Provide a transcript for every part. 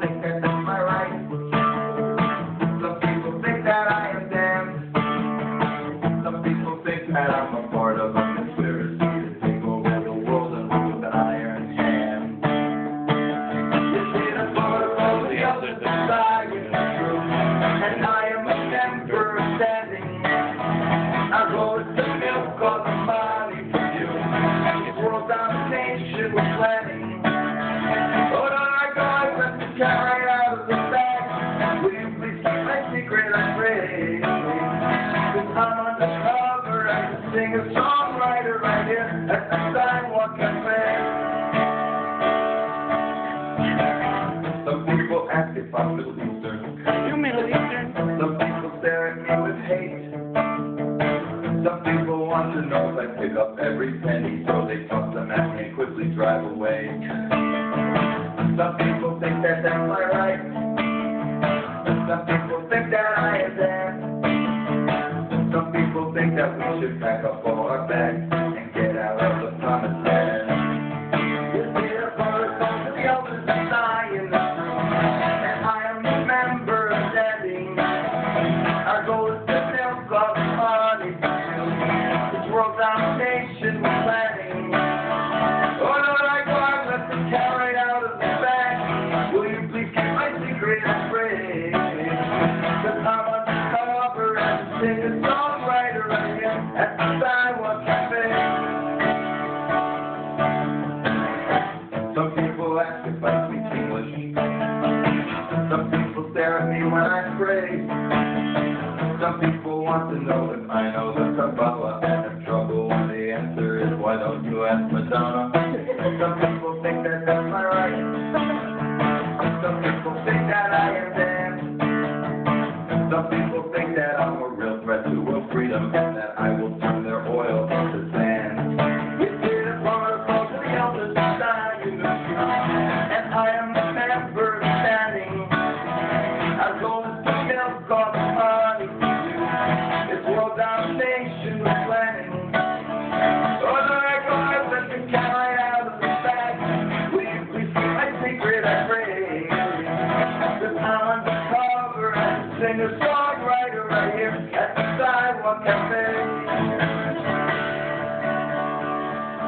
think that that's my right. Some people think that I am damned. Some people think that I'm a part of a conspiracy to take over the world and rule with an iron hand. You see the protocol of the elders inside is true, and I am a member standing. Our goal is to milk all the money for you. World domination we're planning. Oh, no, I got to carry out of the bag. Will you please keep my secret, I pray? Cause I'm undercover as a singer-songwriter right here at the Sidewalk Cafe. Some people ask if I'm Middle Eastern. Are you Middle Eastern? Some people stare at me with hate. Some people want to know if I pick up every penny, so they toss them at me and quickly drive away. Some people think that that's my right. Some people think that I am there. Some people think that we should pack up all our bags and get out of the promised land. You see the protocol to the elders and I in the room, and I am a member standing. Our goal is to milk all the money. World domination we're planning. Oh, no, I got left to carry out of the bag. Will you please keep my secret, I pray? Cause I'm undercover as a singer-songwriter right here at the Sidewalk Cafe. Some people ask if I speak English. Some people stare at me when I pray. Some people want to know if I know the Kabbalah and have trouble when the answer is, why don't you ask Madonna? Some people think that that's my right. Some people think that I am damned. Some people think that I'm a real threat to world freedom and that I will turn their oil into sand. You see the protocol to the elders inside in the truth, and I am the member standing. Our goal is to milk all the money. World domination we're planning. Oh, no, I got let me carry out of the bag. Will you please keep my secret, I pray? Cause I'm undercover as a singer-songwriter right here at the Sidewalk Cafe.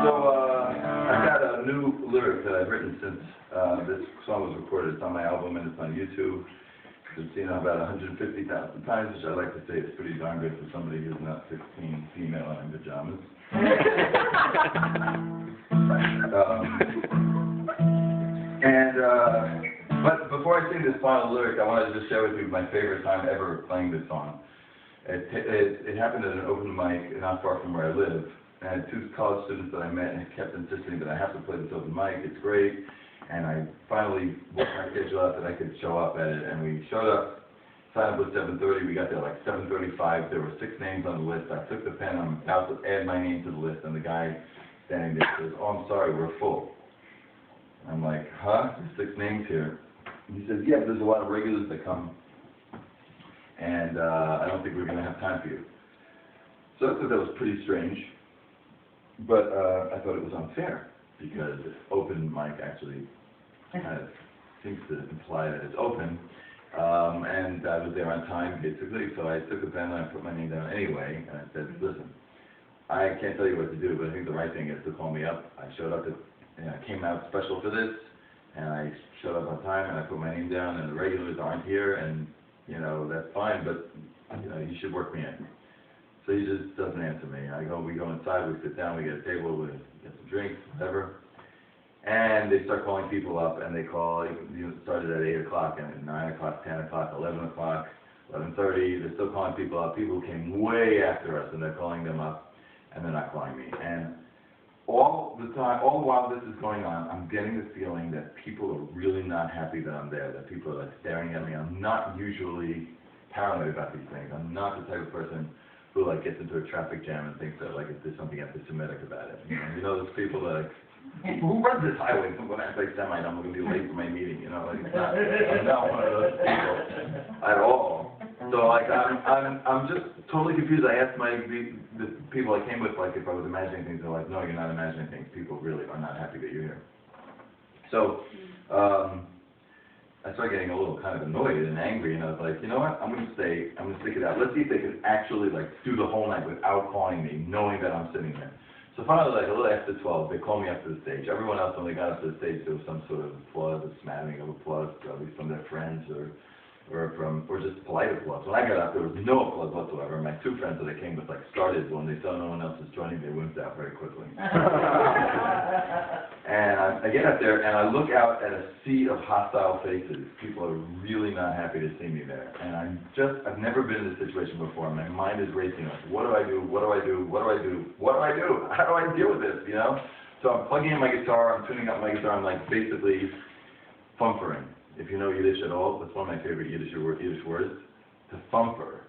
So, I've got a new lyric that I've written since this song was recorded. It's on my album and it's on YouTube. It's seen about 150,000 times, which I like to say is pretty darn good for somebody who's not 16, female, and in pajamas. But before I sing this final lyric, I wanted to just share with you my favorite time ever playing this song. It happened at an open mic not far from where I live. I had two college students that I met and kept insisting that I have to play this open mic. It's great. And I finally worked my schedule out that I could show up at it, and we showed up. Signed up was 7:30. We got there like 7:35. There were 6 names on the list. I took the pen. I'm about to add my name to the list, and the guy standing there says, "Oh, I'm sorry, we're full." I'm like, "Huh? There's 6 names here." And he says, "Yeah, but there's a lot of regulars that come, and I don't think we're going to have time for you." So I thought that was pretty strange, but I thought it was unfair because open mic actually kind of seems to imply that it's open, and I was there on time basically, so I took the pen and I put my name down anyway, and I said, "Listen, I can't tell you what to do, but I think the right thing is to call me up." I showed up, came out special for this, and I showed up on time, and I put my name down, and the regulars aren't here, and, that's fine, but, you should work me in. So he just doesn't answer me. We go inside, we sit down, we get a table, we get some drinks, whatever. And they start calling people up, and they call, it started at 8 o'clock, and at 9 o'clock, 10 o'clock, 11 o'clock, 11:30, they're still calling people up. People who came way after us, and they're calling them up, and they're not calling me. And all the time, all while this is going on, I'm getting the feeling that people are really not happy that I'm there, that people are like staring at me. I'm not usually paranoid about these things. I'm not the type of person who like gets into a traffic jam and thinks that like if there's something anti-Semitic about it. Those people that like, who runs this highway? Someone anti-Semite, I'm going to be late for my meeting. I'm not one of those people at all. So like I'm just totally confused. I asked the people I came with like if I was imagining things. They're like, no, you're not imagining things. People really are not happy that you're here. So I started getting a little kind of annoyed and angry, and I was like, you know what, I'm going to stick it out. Let's see if they can actually, like, do the whole night without calling me, knowing that I'm sitting there. So finally, like, a little after 12, they called me up to the stage. Everyone else, when they got up to the stage, there was some sort of applause, a smattering of applause, probably from their friends or just polite applause. When I got up, there was no applause whatsoever. My two friends that I came with, like, started when they saw no one else was joining, they wimped out very quickly. And I get up there, and I look out at a sea of hostile faces. People are really not happy to see me there. And I've never been in this situation before. My mind is racing. Like, what do I do? What do I do? What do I do? What do I do? How do I deal with this, you know? So I'm plugging in my guitar, I'm tuning up my guitar, I'm, like, basically thumpering. If you know Yiddish at all, that's one of my favorite Yiddish words. To thumper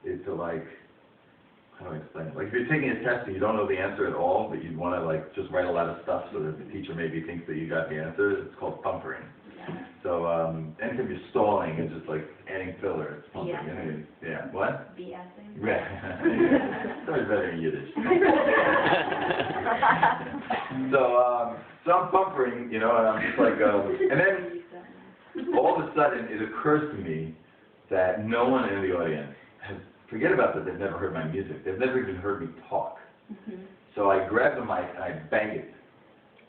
is to, like, how do I explain it? Like, if you're taking a test and you don't know the answer at all, but you want to, like, just write a lot of stuff so that the teacher maybe thinks that you got the answer, it's called thumpering. Yeah. So, anytime you're stalling, it's just like adding filler. It's thumpering. Yeah. What? BSing. Yeah. Sorry, better in Yiddish. So I'm thumpering, you know, and I'm just like, and then all of a sudden, it occurs to me that no one in the audience has, forget about that, they've never heard my music. They've never even heard me talk. Mm-hmm. So I grab the mic and I bang it.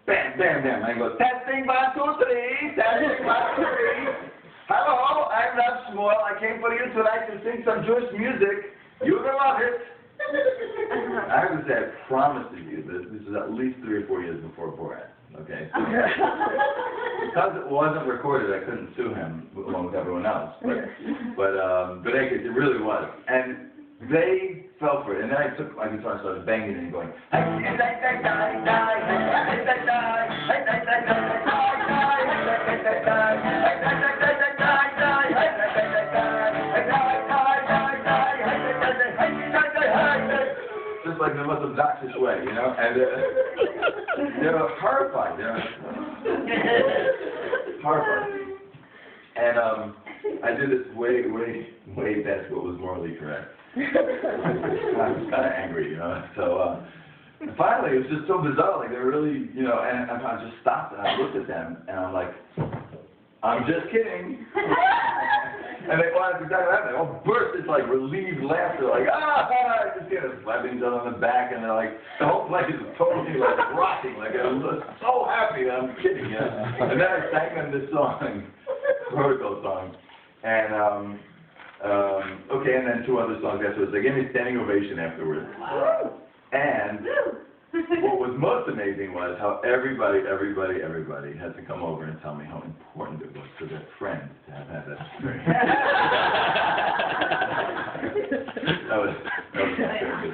Bam, bam, bam. And I go, testing 1, 2, 3, testing 1, 2, 3. Hello, I'm Rav Shmuel. I came for you tonight to sing some Jewish music. You're gonna love it. I have to say, I promise you, this is at least 3 or 4 years before Borat. Okay. So, because it wasn't recorded, I couldn't sue him along with everyone else. But it really was. And they fell for it. And then I took my guitar and started banging and going, just like in the most obnoxious way, you know? And they're horrified. They're horrified. And I did this way past what was morally correct. I was kind of angry, you know? So finally, it was just so bizarre. Like, they were really, you know, and I just stopped and I looked at them and I'm like, I'm just kidding. And they wanted to exactly that. They all burst into, like, relieved laughter, like, I just get a slapping each other on the back, and they're like, the whole place is totally, like, rocking. Like, I was so happy that I'm kidding, you know? And then I sang them this song, protocol song. And, okay, and then 2 other songs afterwards. They gave me a standing ovation afterwards. And what was most amazing was how everybody had to come over and tell me how important it was to their friends to have had that experience. that was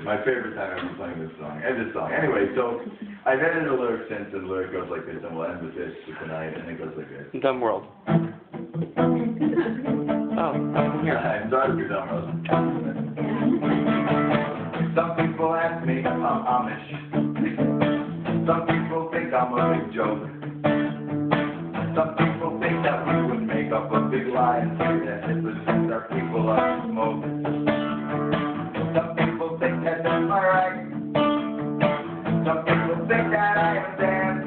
my favorite time ever playing this song, and this song. Anyway, so I've added a lyric since, and the lyric goes like this, and we'll end with this for tonight, and it goes like this. Dumb World. I'm sorry for Dumb World. Some people ask me if I'm Amish. Some people think I'm a big joke. Some people think that we would make up a big lie and say that hypocrites are people of smoke. Some people think that that's my right. Some people think that I am damned.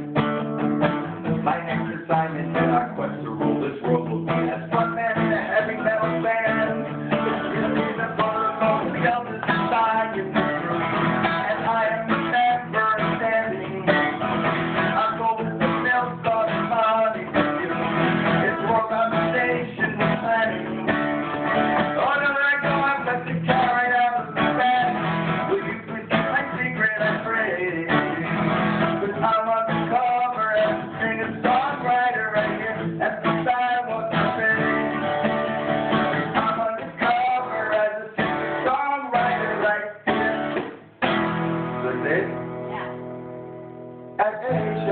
My next assignment in our quest to rule this world will be as frontman in a heavy metal band. It's the protocol of the elders society. At age